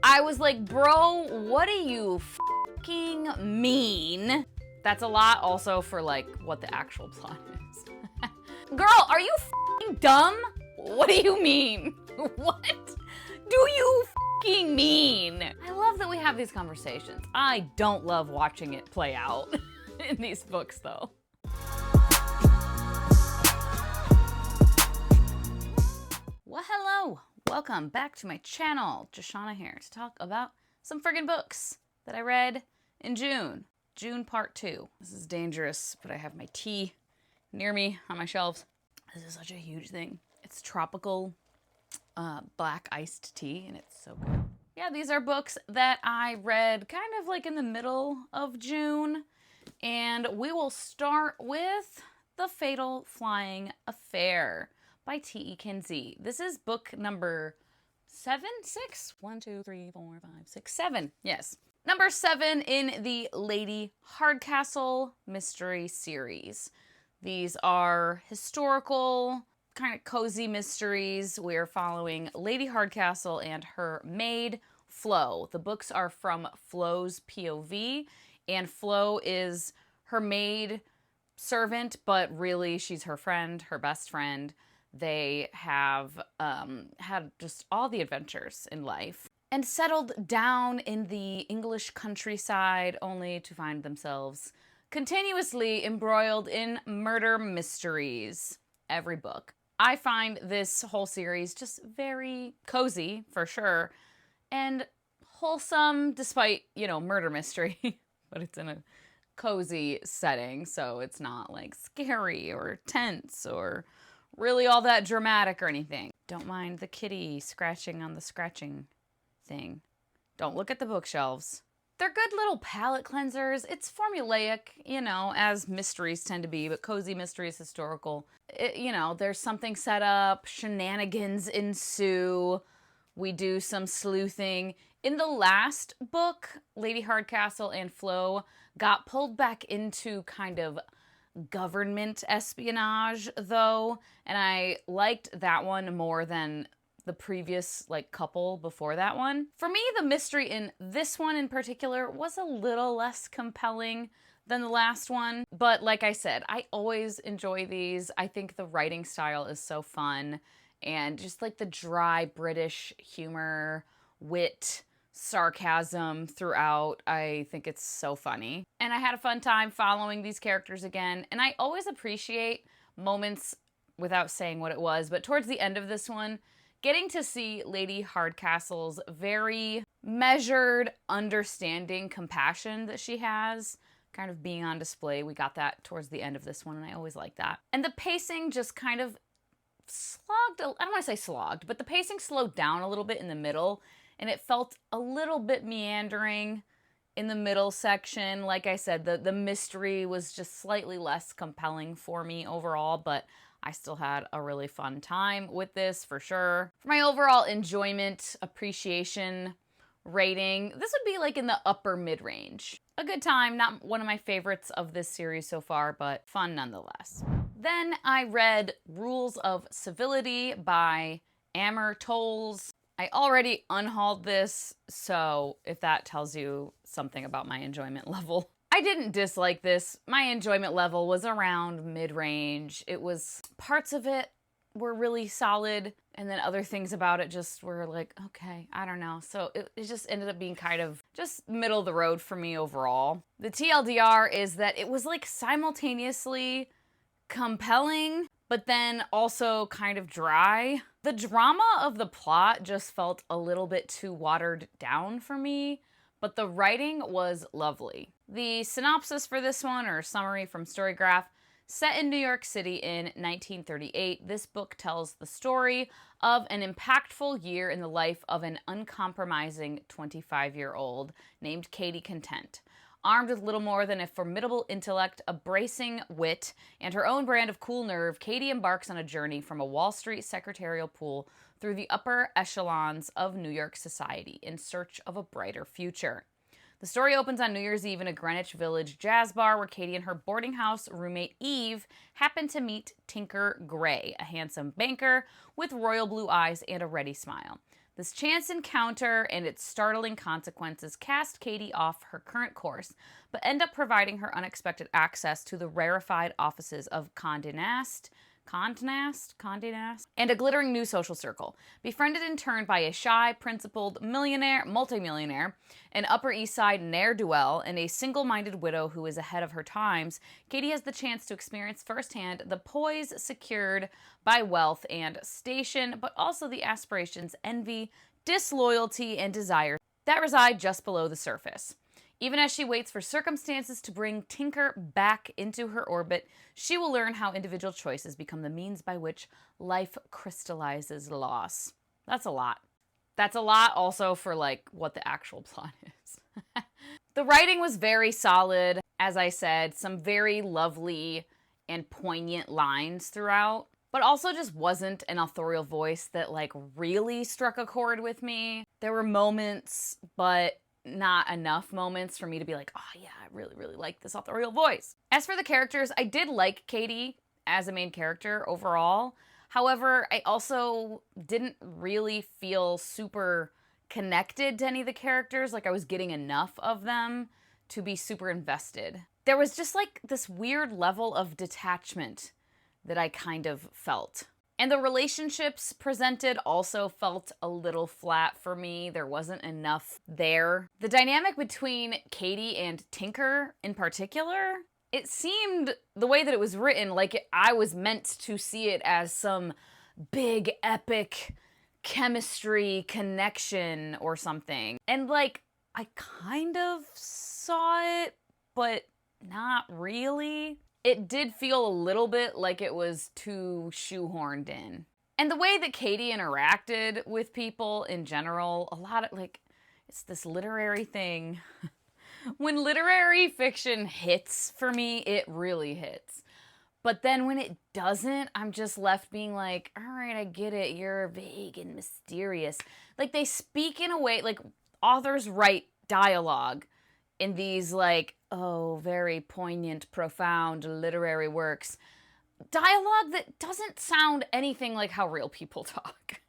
I was like, bro, what do you fucking mean? That's a lot also for like what the actual plot is. Girl, are you fucking dumb? What do you mean? What do you fucking mean? I love that we have these conversations. I don't love watching it play out in these books though. Well, hello. Welcome back to my channel. Joshana here to talk about some friggin' books that I read in June. June part 2. This is dangerous, but I have my tea near me on my shelves. This is such a huge thing. It's tropical black iced tea, and it's so good. Yeah, these are books that I read kind of like in the middle of June, and we will start with The Fatal Flying Affair by T.E. Kinsey. This is book number 7? Yes. Number 7 in the Lady Hardcastle mystery series. These are historical, kind of cozy mysteries. We're following Lady Hardcastle and her maid, Flo. The books are from Flo's POV, and Flo is her maid servant, but really she's her friend, her best friend. They have had just all the adventures in life and settled down in the English countryside only to find themselves continuously embroiled in murder mysteries. Every book. I find this whole series just very cozy, for sure, and wholesome despite, you know, murder mystery, but it's in a cozy setting, so it's not like scary or tense or really all that dramatic or anything. Don't mind the kitty scratching on the scratching thing. Don't look at the bookshelves. They're good little palate cleansers. It's formulaic, you know, as mysteries tend to be, but cozy mysteries, historical. You know, there's something set up, shenanigans ensue, we do some sleuthing. In the last book, Lady Hardcastle and Flo got pulled back into kind of government espionage though, and I liked that one more than the previous like couple before that one. For me, the mystery in this one in particular was a little less compelling than the last one, but like I said, I always enjoy these. I think the writing style is so fun, and just like the dry British humor, wit, sarcasm throughout. I think it's so funny. And I had a fun time following these characters again. And I always appreciate moments, without saying what it was, but towards the end of this one, getting to see Lady Hardcastle's very measured, understanding compassion that she has kind of being on display. We got that towards the end of this one, and I always like that. And the pacing just kind of slogged, I don't want to say slogged, but the pacing slowed down a little bit in the middle, and it felt a little bit meandering in the middle section. Like I said, the mystery was just slightly less compelling for me overall, but I still had a really fun time with this for sure. For my overall enjoyment, appreciation rating, this would be like in the upper mid-range. A good time, not one of my favorites of this series so far, but fun nonetheless. Then I read Rules of Civility by Amor, Towles. I already unhauled this, so if that tells you something about my enjoyment level. I didn't dislike this. My enjoyment level was around mid-range. It was, parts of it were really solid, and then other things about it just were like, okay, I don't know. So it just ended up being kind of just middle of the road for me overall. The TLDR is that it was like simultaneously compelling, but then also kind of dry. The drama of the plot just felt a little bit too watered down for me, but the writing was lovely. The synopsis for this one, or summary from Storygraph, set in New York City in 1938, this book tells the story of an impactful year in the life of an uncompromising 25-year-old named Katie Content. Armed with little more than a formidable intellect, a bracing wit, and her own brand of cool nerve, Katie embarks on a journey from a Wall Street secretarial pool through the upper echelons of New York society in search of a brighter future. The story opens on New Year's Eve in a Greenwich Village jazz bar where Katie and her boarding house roommate Eve happen to meet Tinker Gray, a handsome banker with royal blue eyes and a ready smile. This chance encounter and its startling consequences cast Katie off her current course, but end up providing her unexpected access to the rarefied offices of Condé Nast, and a glittering new social circle. Befriended in turn by a shy, principled multimillionaire, an Upper East Side ne'er-do-well, and a single-minded widow who is ahead of her times, Katie has the chance to experience firsthand the poise secured by wealth and station, but also the aspirations, envy, disloyalty, and desire that reside just below the surface. Even as she waits for circumstances to bring Tinker back into her orbit, she will learn how individual choices become the means by which life crystallizes loss. That's a lot. That's a lot also for, like, what the actual plot is. The writing was very solid. As I said, some very lovely and poignant lines throughout, but also just wasn't an authorial voice that, like, really struck a chord with me. There were moments, but not enough moments for me to be like, oh yeah, I really, really like this authorial voice. As for the characters, I did like Katie as a main character overall. However, I also didn't really feel super connected to any of the characters, like I was getting enough of them to be super invested. There was just like this weird level of detachment that I kind of felt. And the relationships presented also felt a little flat for me. There wasn't enough there. The dynamic between Katie and Tinker in particular, it seemed, the way that it was written, like I was meant to see it as some big, epic chemistry connection or something. And like, I kind of saw it, but not really. It did feel a little bit like it was too shoehorned in. And the way that Katie interacted with people in general, a lot of, like, it's this literary thing. When literary fiction hits for me, it really hits. But then when it doesn't, I'm just left being like, all right, I get it. You're vague and mysterious. Like, they speak in a way, like, authors write dialogue in these, like, oh, very poignant, profound literary works. Dialogue that doesn't sound anything like how real people talk.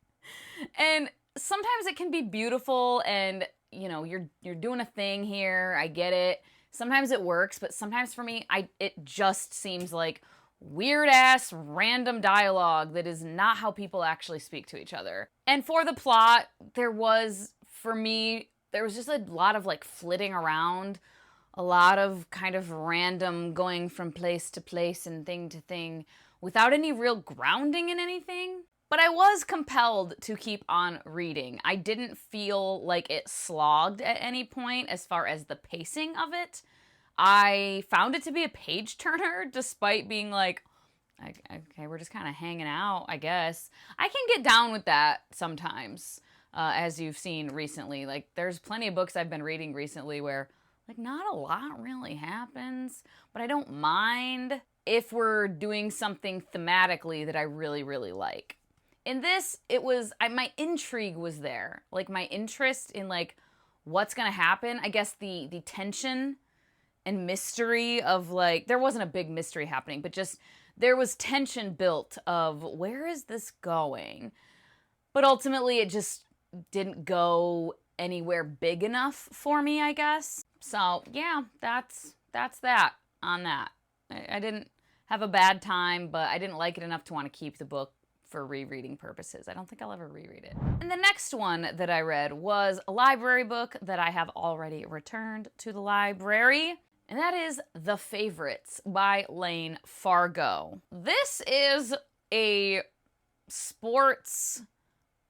And sometimes it can be beautiful and, you know, you're doing a thing here. I get it. Sometimes it works, but sometimes for me, it just seems like weird-ass random dialogue that is not how people actually speak to each other. And for the plot, there was just a lot of, like, flitting around, a lot of kind of random going from place to place and thing to thing without any real grounding in anything. But I was compelled to keep on reading. I didn't feel like it slogged at any point as far as the pacing of it. I found it to be a page turner despite being like, okay, we're just kind of hanging out, I guess. I can get down with that sometimes, as you've seen recently. Like, there's plenty of books I've been reading recently where, like, not a lot really happens, but I don't mind if we're doing something thematically that I really, really like. In this, my intrigue was there. Like, my interest in, like, what's gonna happen. I guess the tension and mystery of, like, there wasn't a big mystery happening, but just there was tension built of where is this going? But ultimately, it just didn't go anywhere big enough for me, I guess. So, yeah, that's that on that. I didn't have a bad time, but I didn't like it enough to want to keep the book for rereading purposes. I don't think I'll ever reread it. And the next one that I read was a library book that I have already returned to the library, and that is The Favorites by Llayne Fargo. This is a sports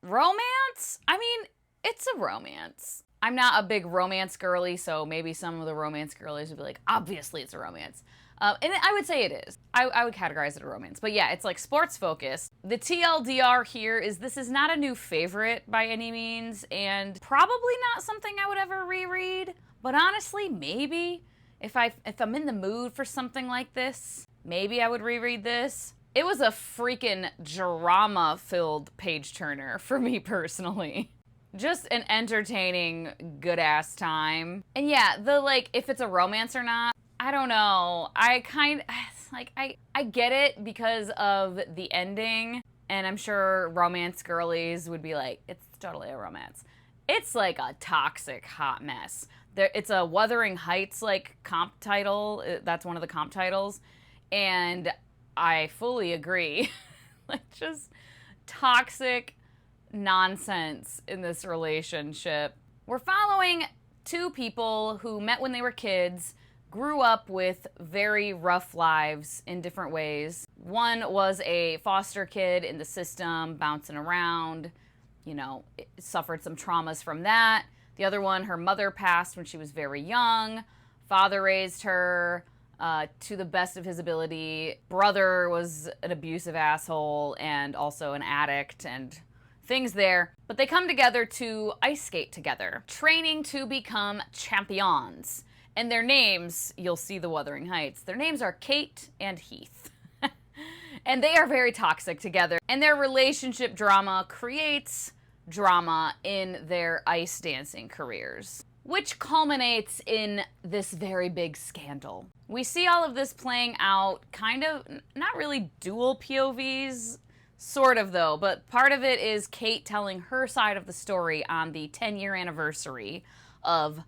romance? I mean, it's a romance. I'm not a big romance girly, so maybe some of the romance girlies would be like, obviously it's a romance. And I would say it is. I would categorize it a romance. But yeah, it's like sports focused. The TLDR here is this is not a new favorite by any means, and probably not something I would ever reread. But honestly, maybe if I'm in the mood for something like this, maybe I would reread this. It was a freaking drama-filled page turner for me personally. Just an entertaining, good-ass time. And yeah, if it's a romance or not, I don't know. I get it because of the ending, and I'm sure romance girlies would be like, it's It's totally a romance. It's like a toxic hot mess. It's a Wuthering Heights like comp title. That's one of the comp titles. And I fully agree. Like just toxic nonsense in this relationship. We're following two people who met when they were kids, grew up with very rough lives in different ways. One was a foster kid in the system, bouncing around, suffered some traumas from that. The other one, her mother passed when she was very young. Father raised her to the best of his ability. Brother was an abusive asshole and also an addict and things there. But they come together to ice skate together, training to become champions. And their names, you'll see the Wuthering Heights, their names are Kate and Heath. And they are very toxic together. And their relationship drama creates drama in their ice dancing careers, which culminates in this very big scandal. We see all of this playing out kind of, not really dual POVs, sort of though, but part of it is Kate telling her side of the story on the 10-year anniversary of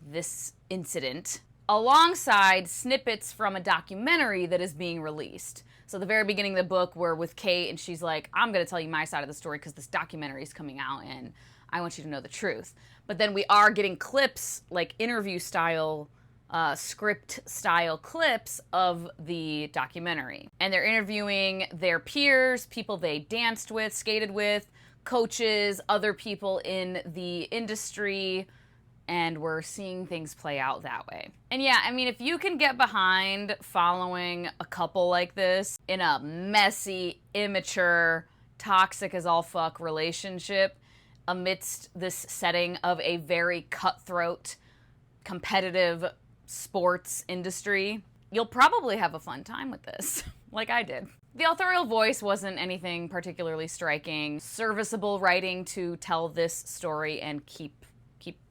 this incident, alongside snippets from a documentary that is being released. So the very beginning of the book, we're with Kate, and she's like, I'm going to tell you my side of the story because this documentary is coming out, and I want you to know the truth. But then we are getting clips, like interview-style, script-style clips of the documentary. And they're interviewing their peers, people they danced with, skated with, coaches, other people in the industry, and we're seeing things play out that way. And yeah, I mean, if you can get behind following a couple like this in a messy, immature, toxic as all fuck relationship amidst this setting of a very cutthroat, competitive sports industry, you'll probably have a fun time with this, like I did. The authorial voice wasn't anything particularly striking. Serviceable writing to tell this story and keep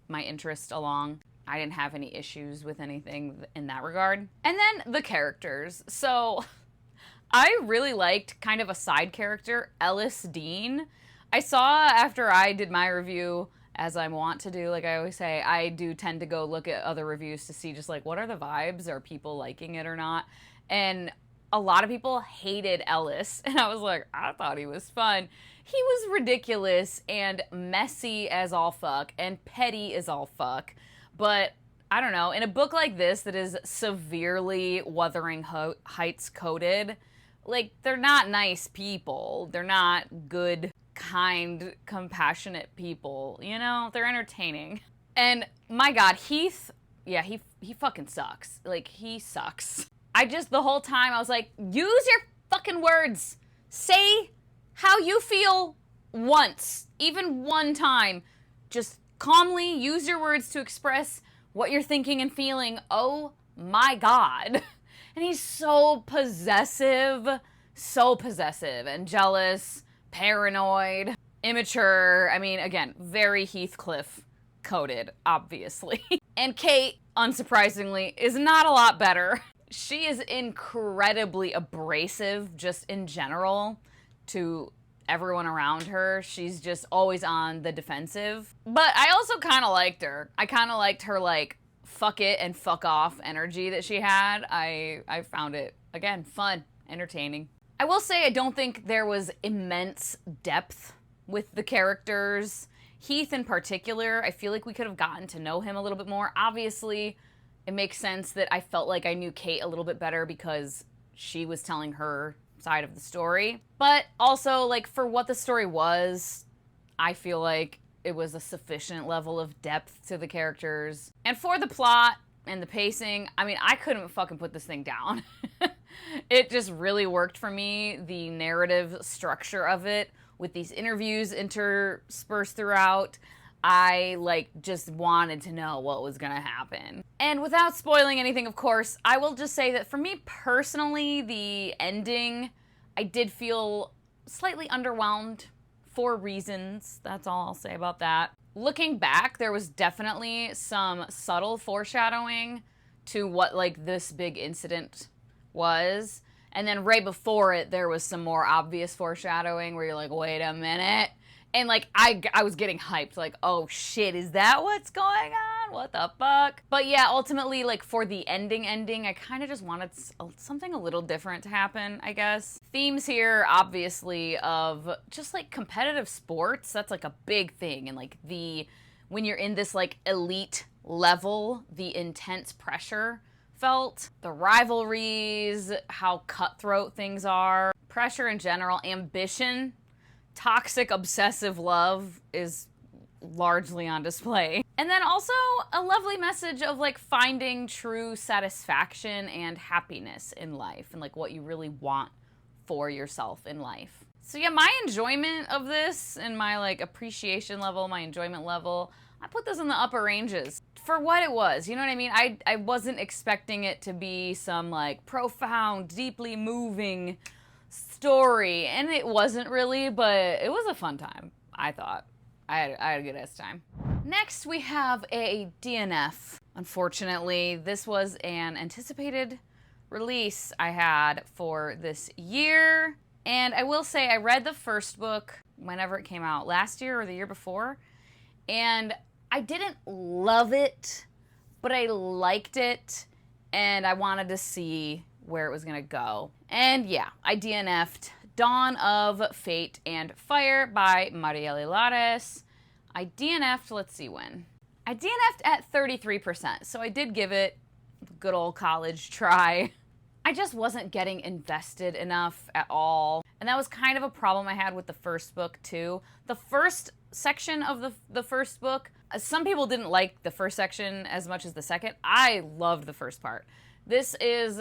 my interest along. I didn't have any issues with anything in that regard. And then the characters. So I really liked kind of a side character, Ellis Dean. I saw after I did my review, as I want to do, like I always say, I do tend to go look at other reviews to see just like what are the vibes, are people liking it or not? And a lot of people hated Ellis, and I was like, I thought he was fun. He was ridiculous and messy as all fuck and petty as all fuck. But I don't know, in a book like this that is severely Wuthering Heights coded, like they're not nice people. They're not good, kind, compassionate people. They're entertaining. And my God, Heath, yeah, he fucking sucks. Like, he sucks. The whole time I was like, use your fucking words. Say how you feel once, even one time. Just calmly use your words to express what you're thinking and feeling. Oh my God. And he's so possessive and jealous, paranoid, immature. I mean, again, very Heathcliff coded, obviously. And Kate, unsurprisingly, is not a lot better. She is incredibly abrasive just in general to everyone around her. She's just always on the defensive. But I also kind of liked her. I kind of liked her, like, fuck it and fuck off energy that she had. I found it, again, fun, entertaining. I will say I don't think there was immense depth with the characters. Heath in particular, I feel like we could have gotten to know him a little bit more. Obviously, it makes sense that I felt like I knew Kate a little bit better because she was telling her side of the story. But also, like, for what the story was, I feel like it was a sufficient level of depth to the characters. And for the plot and the pacing, I mean, I couldn't fucking put this thing down. It just really worked for me, the narrative structure of it, with these interviews interspersed throughout. I, like, just wanted to know what was gonna happen. And without spoiling anything, of course, I will just say that for me personally, the ending, I did feel slightly underwhelmed for reasons. That's all I'll say about that. Looking back, there was definitely some subtle foreshadowing to what, like, this big incident was. And then right before it, there was some more obvious foreshadowing where you're like, wait a minute. And, like, I was getting hyped, like, oh shit, is that what's going on? What the fuck? But yeah, ultimately, like, for the ending, I kind of just wanted something a little different to happen, I guess. Themes here, obviously, of just, like, competitive sports. That's, like, a big thing. And, like, when you're in this, like, elite level, the intense pressure felt, the rivalries, how cutthroat things are, pressure in general, ambition, toxic, obsessive love is largely on display. And then also a lovely message of, like, finding true satisfaction and happiness in life and, like, what you really want for yourself in life. So yeah, my enjoyment of this and my, like, appreciation level, my enjoyment level, I put this in the upper ranges for what it was. You know what I mean? I wasn't expecting it to be some, like, profound, deeply moving story, and it wasn't really, but it was a fun time, I thought. I had a good ass time. Next, we have a DNF. Unfortunately, this was an anticipated release I had for this year, and I will say I read the first book whenever it came out, last year or the year before, and I didn't love it, but I liked it, and I wanted to see where it was gonna go. And yeah, I DNF'd Dawn of Fate and Fire by Marielle Lares. I DNF'd, let's see when. I DNF'd at 33%, so I did give it a good old college try. I just wasn't getting invested enough at all. And that was kind of a problem I had with the first book too. The first section of the first book, some people didn't like the first section as much as the second. I loved the first part. This is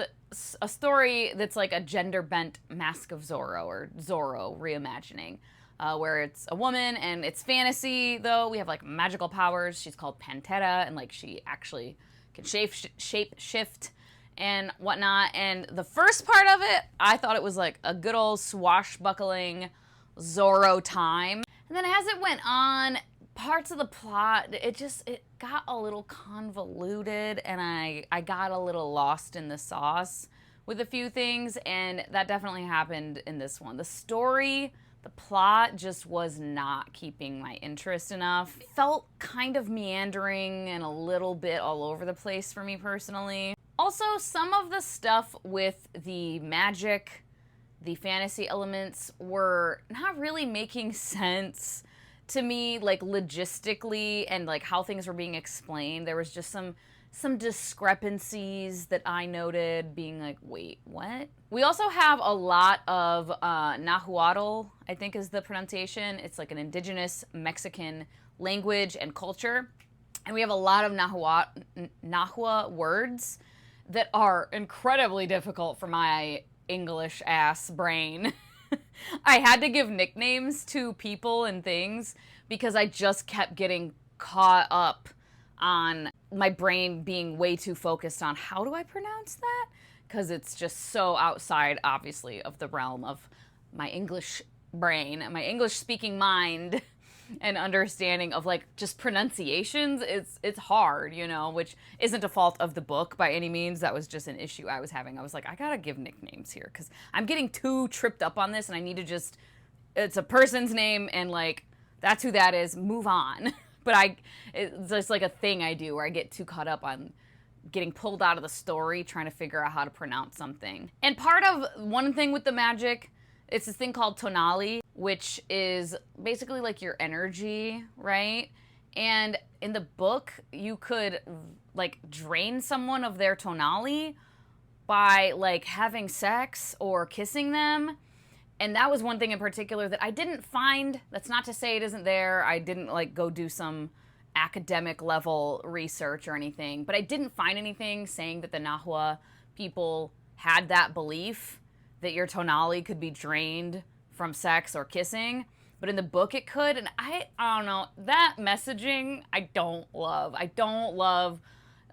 a story that's like a gender-bent Mask of Zorro, or Zorro reimagining, where it's a woman, and it's fantasy, though. We have, like, magical powers. She's called Pantera, and, like, she actually can shape shift and whatnot. And the first part of it, I thought it was, like, a good old swashbuckling Zorro time. And then as it went on, parts of the plot, it got a little convoluted, and I got a little lost in the sauce with a few things, and that definitely happened in this one. The story, the plot just was not keeping my interest enough. It felt kind of meandering and a little bit all over the place for me personally. Also, some of the stuff with the magic, the fantasy elements were not really making sense to me, like, logistically, and, like, how things were being explained. There was just some discrepancies that I noted, being like, wait, what? We also have a lot of Nahuatl, I think is the pronunciation. It's like an indigenous Mexican language and culture. And we have a lot of Nahua words that are incredibly difficult for my English ass brain. I had to give nicknames to people and things because I just kept getting caught up on my brain being way too focused on how do I pronounce that? Because it's just so outside, obviously, of the realm of my English brain, my English speaking mind and understanding of, like, just pronunciations. It's hard, you know, which isn't a fault of the book by any means. That was just an issue I was having. I was like, I gotta give nicknames here because I'm getting too tripped up on this, and I need to just, it's a person's name, and, like, that's who that is, move on. But it's just like a thing I do where I get too caught up on getting pulled out of the story trying to figure out how to pronounce something. And part of one thing with the magic, it's this thing called tonali, which is basically like your energy, right? And in the book, you could, like, drain someone of their tonali by, like, having sex or kissing them. And that was one thing in particular that I didn't find. That's not to say it isn't there. I didn't, like, go do some academic level research or anything, but I didn't find anything saying that the Nahua people had that belief that your tonali could be drained from sex or kissing. But in the book it could, and I don't know, that messaging I don't love.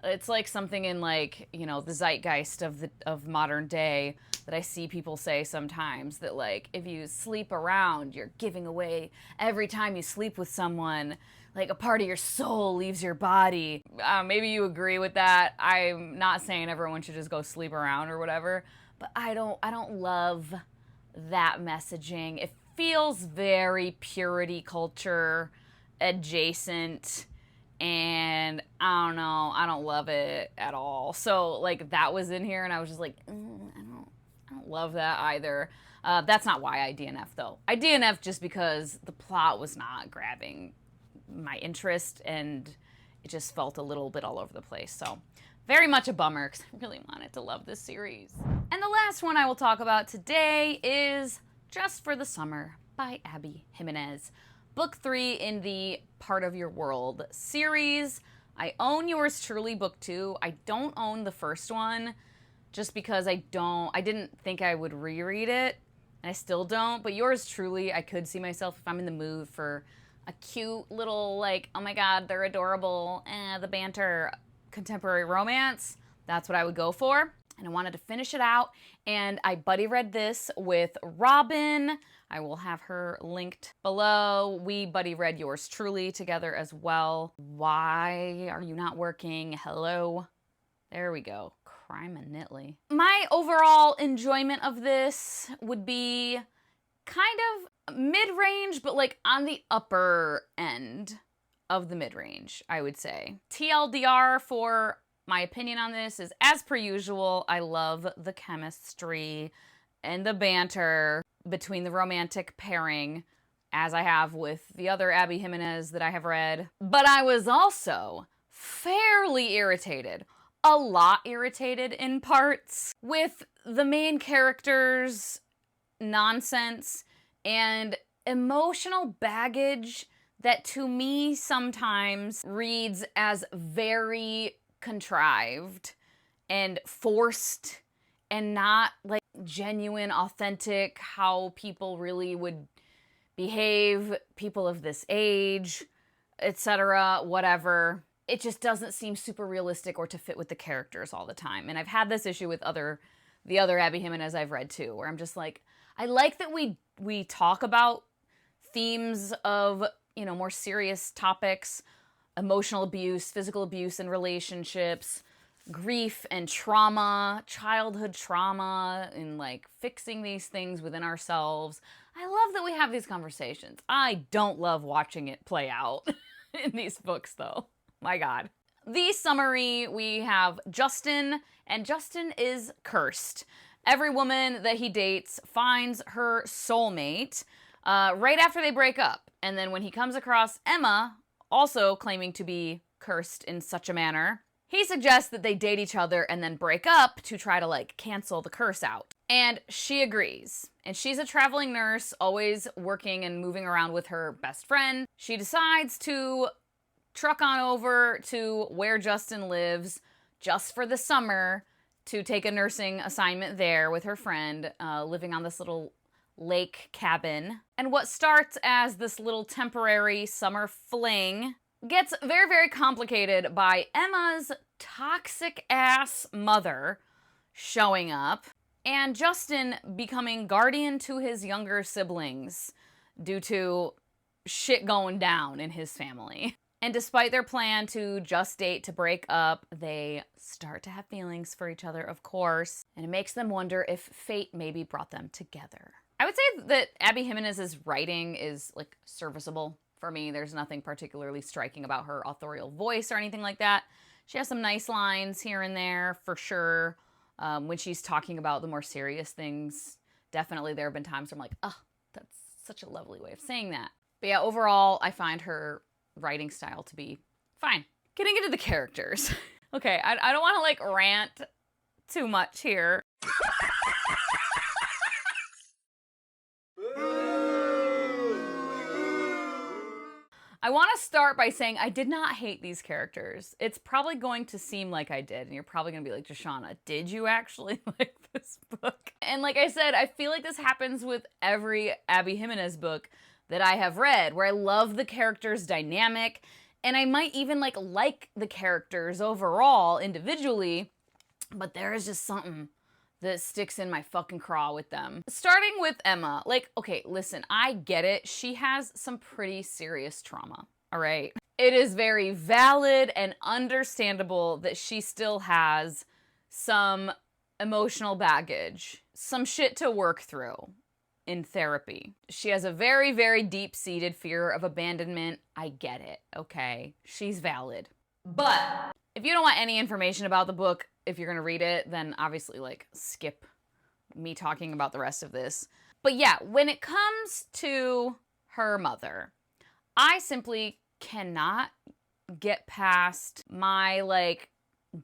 It's like something in, like, you know, the zeitgeist of modern day that I see people say sometimes, that, like, if you sleep around, you're giving away every time you sleep with someone, like, a part of your soul leaves your body. Maybe you agree with that. I'm not saying everyone should just go sleep around or whatever, but I don't love that messaging. It feels very purity culture adjacent, and I don't know, I don't love it at all. So like that was in here and I was just like, I don't love that either. That's not why I DNF though. I DNF just because the plot was not grabbing my interest and it just felt a little bit all over the place. So very much a bummer because I really wanted to love this series. And the last one I will talk about today is Just for the Summer by Abby Jiminez. Book 3 in the Part of Your World series. I own Yours Truly Book 2. I don't own the first one just because I didn't think I would reread it, and I still don't. But Yours Truly, I could see myself if I'm in the mood for a cute little, like, oh my god, they're adorable, the banter, contemporary romance. That's what I would go for. And I wanted to finish it out, and I buddy read this with Robin. I will have her linked below. We buddy read Yours Truly together as well. Why are you not working? Hello. There we go. Crime and Nitley. My overall enjoyment of this would be kind of mid-range, but like on the upper end of the mid-range, I would say. TLDR for my opinion on this is, as per usual, I love the chemistry and the banter between the romantic pairing, as I have with the other Abby Jiminez that I have read. But I was also fairly irritated, a lot irritated in parts, with the main character's nonsense and emotional baggage that to me sometimes reads as very contrived and forced and not like genuine, authentic, how people really would behave, people of this age, etc., whatever. It just doesn't seem super realistic or to fit with the characters all the time. And I've had this issue with the other Abby Jiminez I've read too, where I'm just like, I like that we talk about themes of, you know, more serious topics, emotional abuse, physical abuse in relationships, grief and trauma, childhood trauma, and like fixing these things within ourselves. I love that we have these conversations. I don't love watching it play out in these books though. My God. The summary, we have Justin, and Justin is cursed. Every woman that he dates finds her soulmate right after they break up. And then when he comes across Emma, also claiming to be cursed in such a manner, he suggests that they date each other and then break up to try to like cancel the curse out. And she agrees. And she's a traveling nurse, always working and moving around with her best friend. She decides to truck on over to where Justin lives just for the summer to take a nursing assignment there with her friend, living on this little lake cabin. And what starts as this little temporary summer fling gets very, very complicated by Emma's toxic ass mother showing up and Justin becoming guardian to his younger siblings due to shit going down in his family. And despite their plan to just date to break up, they start to have feelings for each other, of course, and it makes them wonder if fate maybe brought them together. I would say that Abby Jiminez's writing is like serviceable for me. There's nothing particularly striking about her authorial voice or anything like that. She has some nice lines here and there for sure. When she's talking about the more serious things, definitely there have been times where I'm like, oh, that's such a lovely way of saying that. But yeah, overall, I find her writing style to be fine. Getting into the characters. Okay, I don't want to like rant too much here. I want to start by saying I did not hate these characters. It's probably going to seem like I did, and you're probably going to be like, Deshauna, did you actually like this book? And like I said, I feel like this happens with every Abby Jiminez book that I have read, where I love the characters' dynamic, and I might even like the characters overall, individually, but there is just something that sticks in my fucking craw with them. Starting with Emma, like, okay, listen, I get it. She has some pretty serious trauma, all right? It is very valid and understandable that she still has some emotional baggage, some shit to work through. in therapy. She has a very, very deep-seated fear of abandonment. I get it, okay? She's valid. But if you don't want any information about the book, if you're gonna read it, then obviously, like, skip me talking about the rest of this. But yeah, when it comes to her mother, I simply cannot get past my, like,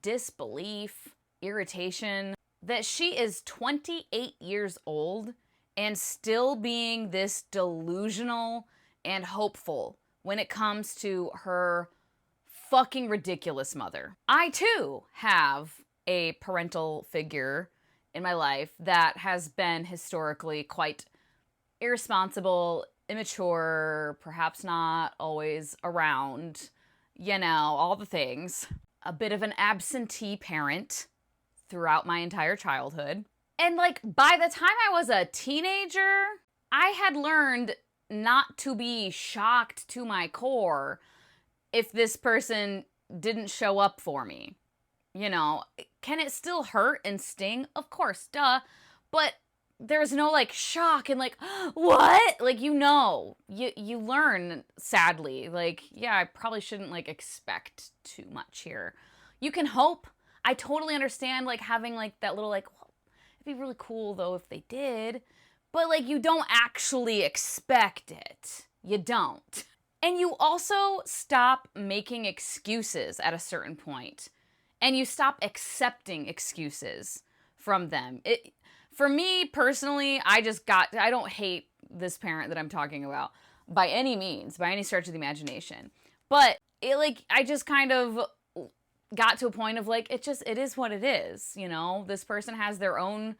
disbelief, irritation, that she is 28 years old and still being this delusional and hopeful when it comes to her fucking ridiculous mother. I too have a parental figure in my life that has been historically quite irresponsible, immature, perhaps not always around, you know, all the things. A bit of an absentee parent throughout my entire childhood. And like by the time I was a teenager, I had learned not to be shocked to my core if this person didn't show up for me. You know, can it still hurt and sting? Of course, duh. But there's no like shock and like, what? Like, you know, you learn, sadly. Like, yeah, I probably shouldn't like expect too much here. You can hope. I totally understand like having like that little like, well, it'd be really cool though if they did. But like, you don't actually expect it. You don't. And you also stop making excuses at a certain point. And you stop accepting excuses from them. For me, personally, I don't hate this parent that I'm talking about by any means, by any stretch of the imagination. But I just kind of got to a point of like, it is what it is, you know? This person has their own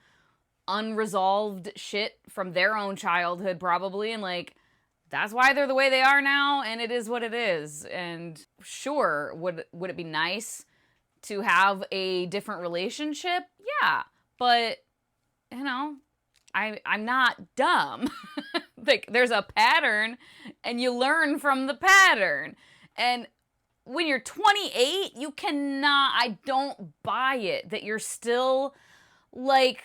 unresolved shit from their own childhood probably, and like, that's why they're the way they are now, and it is what it is. And sure, would it be nice to have a different relationship? Yeah, but, you know, I'm not dumb. Like, there's a pattern, and you learn from the pattern. And when you're 28, you cannot, I don't buy it, that you're still, like,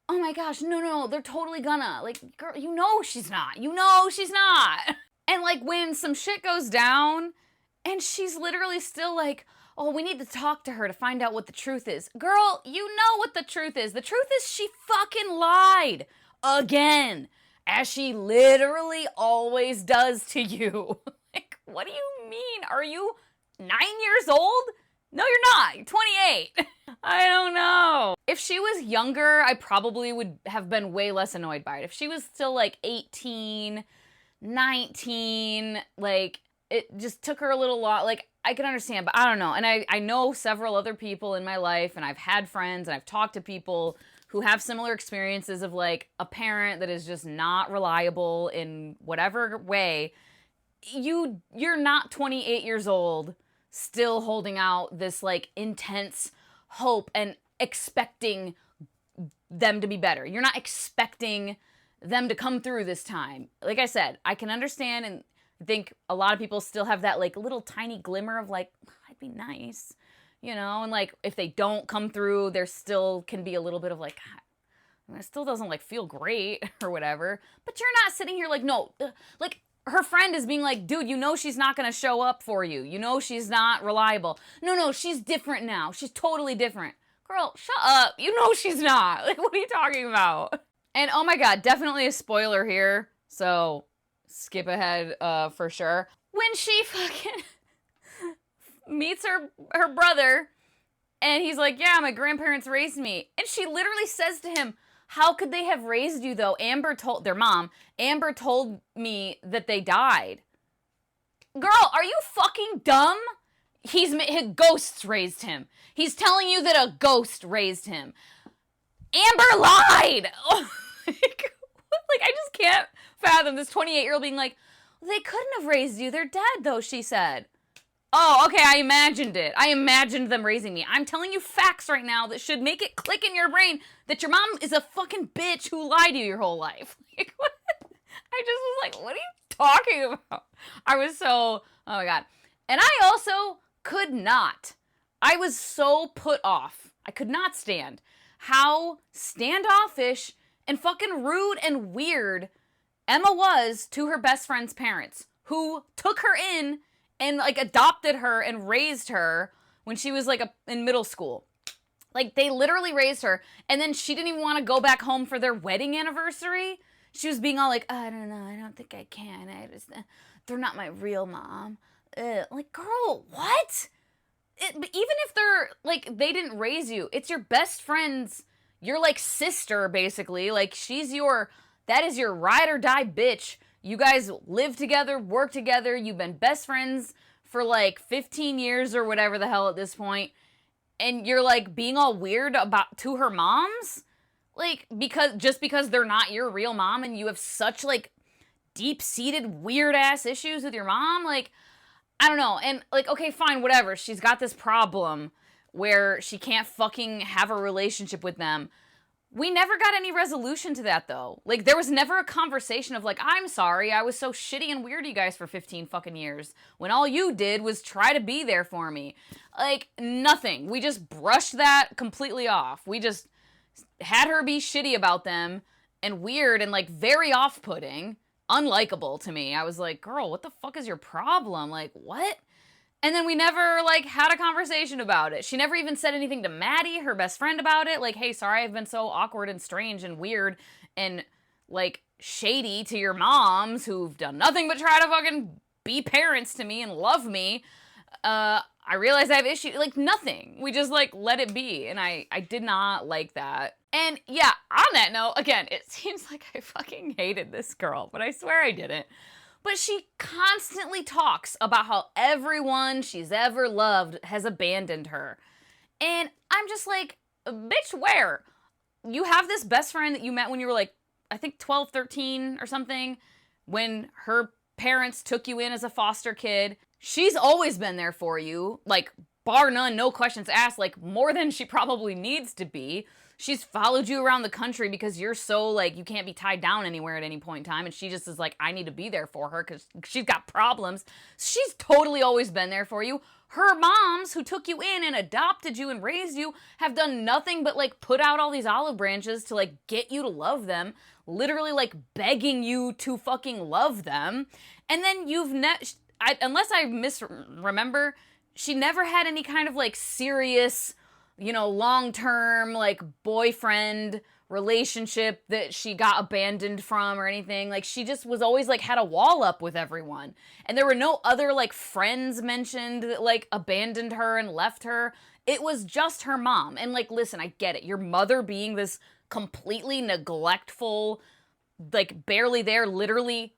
oh my gosh, no, they're totally gonna. Like, girl, you know she's not. You know she's not. And, like, when some shit goes down, and she's literally still like, oh, we need to talk to her to find out what the truth is. Girl, you know what the truth is. The truth is she fucking lied. Again. As she literally always does to you. Like, what do you mean? Are you 9 years old? No, you're not. You're 28. I don't know. If she was younger, I probably would have been way less annoyed by it. If she was still like 18, 19, like, it just took her a little lot. Like, I can understand, but I don't know. And I know several other people in my life, and I've had friends, and I've talked to people who have similar experiences of, like, a parent that is just not reliable in whatever way. You're not 28 years old still holding out this, like, intense hope and expecting them to be better. You're not expecting them to come through this time. Like I said, I can understand and think a lot of people still have that like little tiny glimmer of like, I'd be nice, you know, and like if they don't come through, there still can be a little bit of like, it still doesn't like feel great or whatever. But you're not sitting here like, no, like her friend is being like, dude, you know she's not gonna show up for you. You know she's not reliable. No, she's different now. She's totally different. Girl, shut up. You know she's not. Like, what are you talking about? And oh my god, definitely a spoiler here. So skip ahead for sure. When she fucking meets her brother, and he's like, yeah, my grandparents raised me. And she literally says to him, how could they have raised you though? Their mom, Amber told me that they died. Girl, are you fucking dumb? His ghosts raised him. He's telling you that a ghost raised him. Amber lied! Like, I just can't fathom this 28-year-old being like, they couldn't have raised you. They're dead, though, she said. Oh, okay, I imagined it. I imagined them raising me. I'm telling you facts right now that should make it click in your brain that your mom is a fucking bitch who lied to you your whole life. Like, what? I just was like, what are you talking about? I was so, oh my god. And I also could not. I was so put off. I could not stand how standoffish and fucking rude and weird Emma was to her best friend's parents, who took her in and, like, adopted her and raised her when she was, like, in middle school. Like, they literally raised her, and then she didn't even want to go back home for their wedding anniversary. She was being all like, I don't know, I don't think I can. They're not my real mom. Like, girl, what? Even if they're, like, they didn't raise you, it's your best friend's, your, like, sister, basically. Like, that is your ride or die bitch. You guys live together, work together, you've been best friends for, like, 15 years or whatever the hell at this point, and you're, like, being all weird to her moms? Like, just because they're not your real mom and you have such, like, deep-seated weird-ass issues with your mom? Like, I don't know. And, like, okay, fine, whatever. She's got this problem where she can't fucking have a relationship with them. We never got any resolution to that, though. Like, there was never a conversation of, like, I'm sorry, I was so shitty and weird to you guys for 15 fucking years, when all you did was try to be there for me. Like, nothing. We just brushed that completely off. We just had her be shitty about them, and weird, and, like, very off-putting, unlikable to me. I was like, girl, what the fuck is your problem? Like, what? And then we never, like, had a conversation about it. She never even said anything to Maddie, her best friend, about it. Like, hey, sorry I've been so awkward and strange and weird and, like, shady to your moms who've done nothing but try to fucking be parents to me and love me. I realize I have issues. Like, nothing. We just, like, let it be. And I did not like that. And, yeah, on that note, again, it seems like I fucking hated this girl, but I swear I didn't. But she constantly talks about how everyone she's ever loved has abandoned her. And I'm just like, bitch, where? You have this best friend that you met when you were like, I think 12, 13 or something, when her parents took you in as a foster kid. She's always been there for you, like, bar none, no questions asked, like, more than she probably needs to be. She's followed you around the country because you're so, like, you can't be tied down anywhere at any point in time, and she just is like, I need to be there for her because she's got problems. She's totally always been there for you. Her moms, who took you in and adopted you and raised you, have done nothing but, like, put out all these olive branches to, like, get you to love them, literally, like, begging you to fucking love them. And then unless I misremember, she never had any kind of, like, serious, you know, long-term, like, boyfriend relationship that she got abandoned from or anything. Like, she just was always, like, had a wall up with everyone. And there were no other, like, friends mentioned that, like, abandoned her and left her. It was just her mom. And, like, listen, I get it. Your mother being this completely neglectful, like, barely there, literally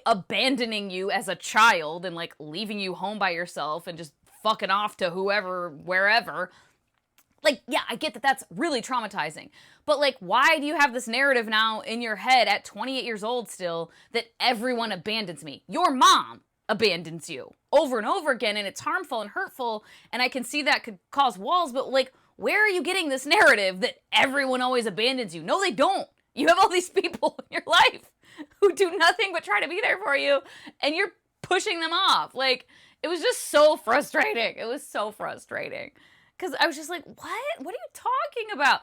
abandoning you as a child and, like, leaving you home by yourself and just fucking off to whoever, wherever. Like, yeah, I get that that's really traumatizing. But, like, why do you have this narrative now in your head at 28 years old still that everyone abandons me? Your mom abandons you over and over again, and it's harmful and hurtful, and I can see that could cause walls, but, like, where are you getting this narrative that everyone always abandons you? No, they don't. You have all these people in your life who do nothing but try to be there for you, and you're pushing them off. Like, it was just so frustrating. It was so frustrating. Because I was just like, what? What are you talking about?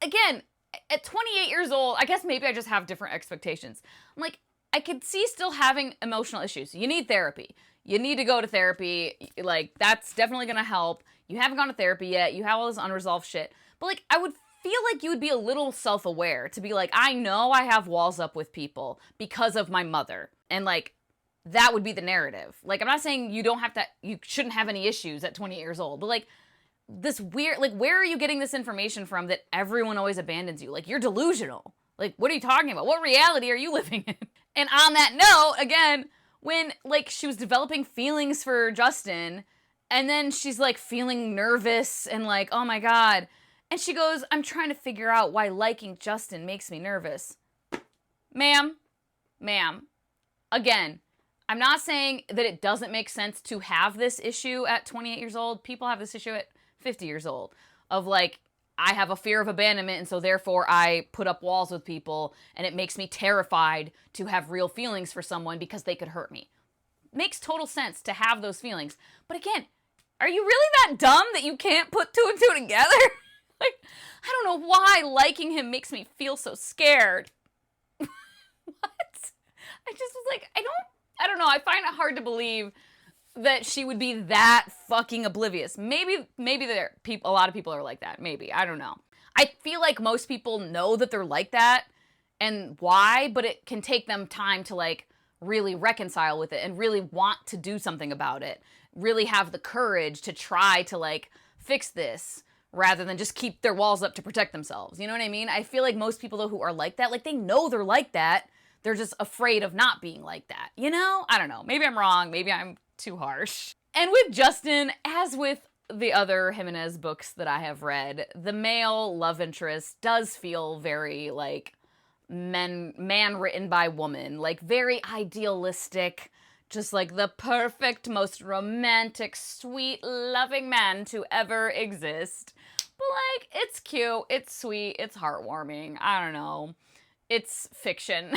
Again, at 28 years old, I guess maybe I just have different expectations. I'm like, I could see still having emotional issues. You need therapy. You need to go to therapy. Like, that's definitely going to help. You haven't gone to therapy yet. You have all this unresolved shit. But, like, I would feel like you would be a little self-aware to be like, I know I have walls up with people because of my mother. And, like, that would be the narrative. Like, I'm not saying you shouldn't have any issues at 28 years old. But, like, this weird, like, where are you getting this information from that everyone always abandons you? Like, you're delusional. Like, what are you talking about? What reality are you living in? And on that note, again, when, like, she was developing feelings for Justin, and then she's, like, feeling nervous and, like, oh my God. And she goes, I'm trying to figure out why liking Justin makes me nervous. Ma'am, again, I'm not saying that it doesn't make sense to have this issue at 28 years old. People have this issue at 50 years old of, like, I have a fear of abandonment, and so therefore I put up walls with people, and it makes me terrified to have real feelings for someone because they could hurt me. Makes total sense to have those feelings. But again, are you really that dumb that you can't put two and two together? Like, I don't know why liking him makes me feel so scared. What? I just was like, I don't know. I find it hard to believe that she would be that fucking oblivious. Maybe a lot of people are like that. Maybe. I don't know. I feel like most people know that they're like that and why, but it can take them time to like really reconcile with it and really want to do something about it. Really have the courage to try to like fix this rather than just keep their walls up to protect themselves. You know what I mean? I feel like most people though who are like that, like they know they're like that. They're just afraid of not being like that. You know? I don't know. Maybe I'm wrong. Maybe I'm too harsh. And with Justin, as with the other Jiminez books that I have read, the male love interest does feel very like man written by woman, like very idealistic, just like the perfect, most romantic, sweet, loving man to ever exist. But like, it's cute, it's sweet, it's heartwarming. I don't know. It's fiction.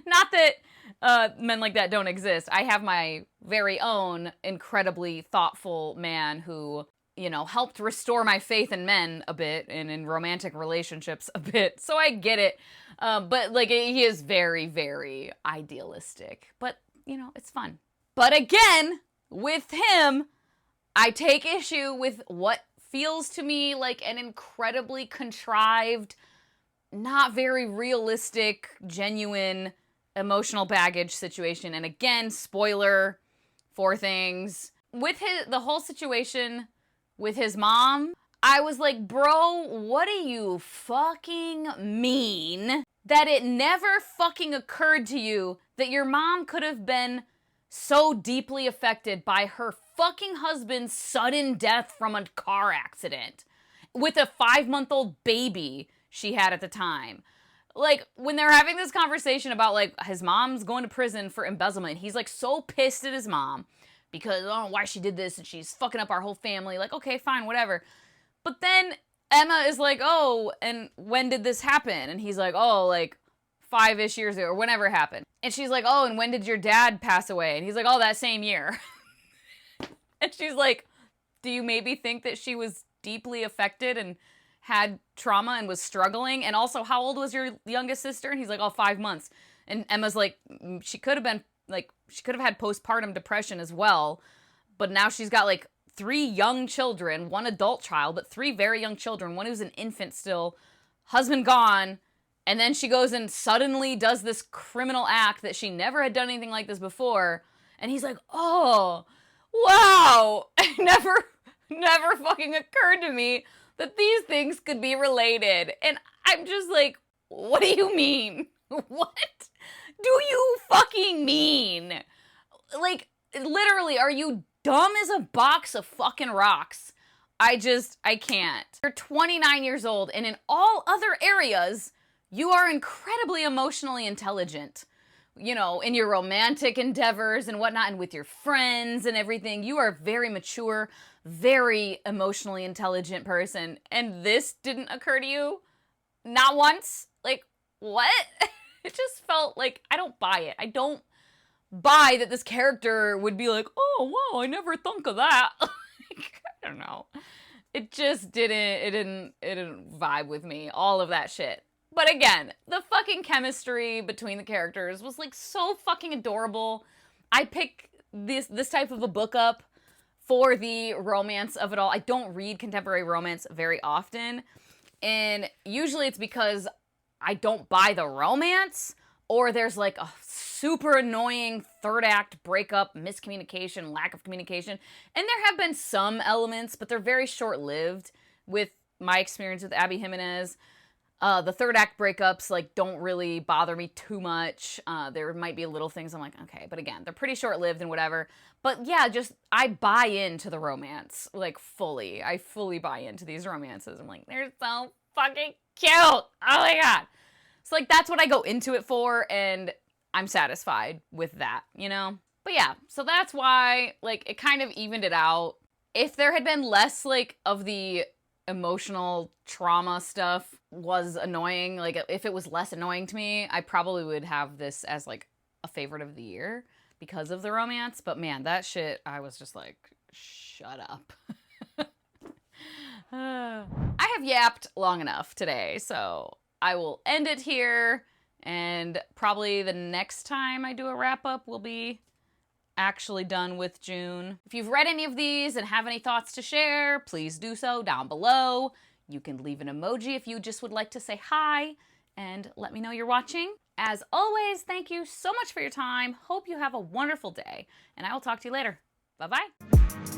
Not that men like that don't exist. I have my very own incredibly thoughtful man who, you know, helped restore my faith in men a bit and in romantic relationships a bit. So I get it. But like, he is very, very idealistic. But, you know, it's fun. But again, with him, I take issue with what feels to me like an incredibly contrived, not very realistic, genuine emotional baggage situation. And again, spoiler for things. With the whole situation with his mom, I was like, bro, what do you fucking mean that it never fucking occurred to you that your mom could have been so deeply affected by her fucking husband's sudden death from a car accident with a 5-month-old baby she had at the time? Like, when they're having this conversation about, like, his mom's going to prison for embezzlement, he's, like, so pissed at his mom because, I don't know why she did this and she's fucking up our whole family. Like, okay, fine, whatever. But then Emma is like, oh, and when did this happen? And he's like, oh, like, 5-ish years ago, or whenever it happened. And she's like, oh, and when did your dad pass away? And he's like, oh, that same year. And she's like, do you maybe think that she was deeply affected and had trauma and was struggling? And also, how old was your youngest sister? And he's like, oh, 5 months. And Emma's like, she could have been, like, she could have had postpartum depression as well. But now she's got, like, 3 young children, 1 adult child, but 3 very young children, 1 who's an infant still, husband gone. And then she goes and suddenly does this criminal act that she never had done anything like this before. And he's like, oh, wow. It never fucking occurred to me that these things could be related. And I'm just like, what do you mean? What do you fucking mean? Like, literally, are you dumb as a box of fucking rocks? I can't. You're 29 years old, and in all other areas, you are incredibly emotionally intelligent. You know, in your romantic endeavors and whatnot, and with your friends and everything. You are a very mature, very emotionally intelligent person. And this didn't occur to you? Not once? Like, what? It just felt like, I don't buy it. I don't buy that this character would be like, oh, wow, I never thunk of that. Like, I don't know. It just didn't vibe with me. All of that shit. But again, the fucking chemistry between the characters was like so fucking adorable. I pick this type of a book up for the romance of it all. I don't read contemporary romance very often. And usually it's because I don't buy the romance, or there's like a super annoying 3rd act breakup, miscommunication, lack of communication. And there have been some elements, but they're very short-lived with my experience with Abby Jiminez. The 3rd act breakups, like, don't really bother me too much. There might be little things I'm like, okay, but again, they're pretty short-lived and whatever. But yeah, just, I buy into the romance, like, fully. I fully buy into these romances. I'm like, they're so fucking cute! Oh my god! So, like, that's what I go into it for, and I'm satisfied with that, you know? But yeah, so that's why, like, it kind of evened it out. If there had been less, like, of the emotional trauma stuff was annoying, like if it was less annoying to me, I probably would have this as like a favorite of the year because of the romance. But man, that shit, I was just like, shut up. I have yapped long enough today, so I will end it here, and probably the next time I do a wrap-up will be actually done with June. If you've read any of these and have any thoughts to share, please do so down below. You can leave an emoji if you just would like to say hi and let me know you're watching. As always, thank you so much for your time. Hope you have a wonderful day, and I will talk to you later. Bye-bye.